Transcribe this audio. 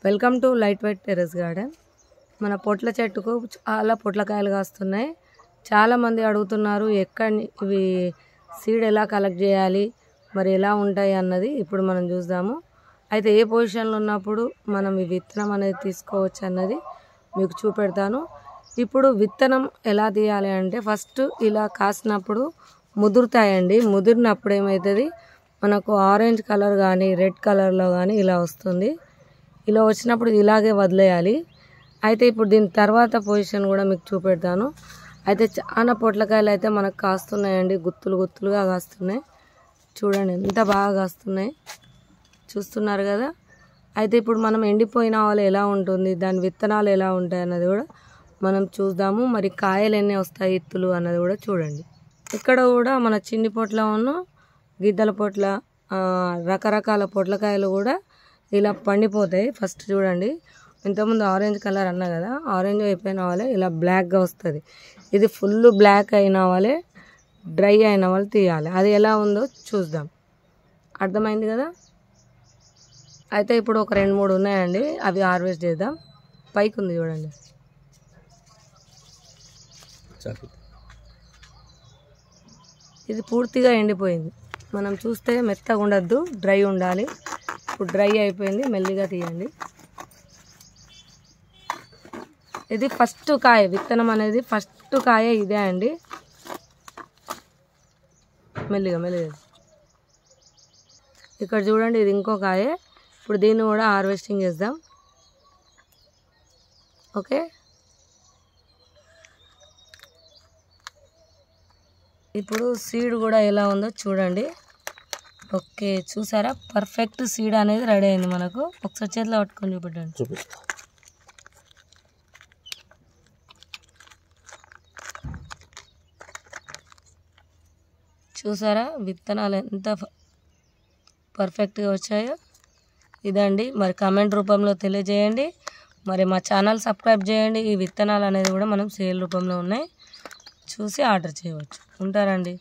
Welcome to light weight terrace garden. మన పొట్ల చెట్టుకు చాలా పొట్లకాయలు కాస్తున్నాయి. చాలామంది అడుగుతున్నారు ఇవి సీడ్ ఎలా కలెక్ట్ చేయాలి, మరి ఎలా ఉంటాయి అన్నది ఇప్పుడు మనం చూద్దాము. అయితే ఏ పొజిషన్లో ఉన్నప్పుడు మనం ఈ విత్తనం అనేది తీసుకోవచ్చు అన్నది మీకు చూపెడతాను. ఇప్పుడు విత్తనం ఎలా తీయాలి అంటే ఫస్ట్ ఇలా కాసినప్పుడు ముదురుతాయండి. ముదిరినప్పుడు ఏమవుతుంది, మనకు ఆరెంజ్ కలర్ కానీ రెడ్ కలర్లో కానీ ఇలా వస్తుంది. ఇలా వచ్చినప్పుడు ఇలాగే వదిలేయాలి. అయితే ఇప్పుడు దీని తర్వాత పొజిషన్ కూడా మీకు చూపెడతాను. అయితే చాలా పొట్లకాయలు అయితే మనకు కాస్తున్నాయండి, గుత్తులు గుత్తులుగా కాస్తున్నాయి. చూడండి ఎంత బాగా కాస్తున్నాయి, చూస్తున్నారు కదా. అయితే ఇప్పుడు మనం ఎండిపోయిన వాళ్ళు ఎలా ఉంటుంది, దాని విత్తనాలు ఎలా ఉంటాయి అన్నది కూడా మనం చూద్దాము. మరి కాయలు ఎన్ని వస్తాయి, ఇత్తులు అన్నది కూడా చూడండి. ఇక్కడ కూడా మన చిన్ని పొట్ల గిద్దల పొట్ల రకరకాల పొట్లకాయలు కూడా ఇలా పండిపోతాయి. ఫస్ట్ చూడండి, ఇంతకుముందు ఆరెంజ్ కలర్ అన్నా కదా, ఆరెంజ్ అయిపోయిన వాళ్ళే ఇలా బ్లాక్గా వస్తుంది. ఇది ఫుల్ బ్లాక్ అయిన వాళ్ళే, డ్రై అయిన వాళ్ళు తీయాలి. అది ఎలా ఉందో చూద్దాం. అర్థమైంది కదా. అయితే ఇప్పుడు ఒక 2-3 ఉన్నాయండి, అవి హార్వెస్ట్ చేద్దాం. పైకి ఉంది చూడండి. ఇది పూర్తిగా ఎండిపోయింది. మనం చూస్తే మెత్తగా ఉండద్దు, డ్రై ఉండాలి. ఇప్పుడు డ్రై అయిపోయింది, మెల్లిగా తీయండి. ఇది ఫస్ట్ కాయ, విత్తనం అనేది ఫస్ట్ కాయ ఇదే అండి. మెల్లిగా మెల్లిగా ఇక్కడ చూడండి, ఇది ఇంకో కాయ. ఇప్పుడు దీన్ని కూడా హార్వెస్టింగ్ చేద్దాం. ఓకే, ఇప్పుడు సీడ్ కూడా ఎలా ఉందో చూడండి. ఓకే, చూసారా, పర్ఫెక్ట్ సీడ్ అనేది రెడీ అయింది మనకు. ఒకసారి చేతిలో పట్టుకొని చూపెట్టండి. చూసారా విత్తనాలు ఎంత పర్ఫెక్ట్గా వచ్చాయో. ఇదండి, మరి కామెంట్ రూపంలో తెలియజేయండి. మరి మా ఛానల్ సబ్స్క్రైబ్ చేయండి. ఈ విత్తనాలు అనేది కూడా మనం సేల్ రూపంలో ఉన్నాయి, చూసి ఆర్డర్ చేయవచ్చు. ఉంటారండి.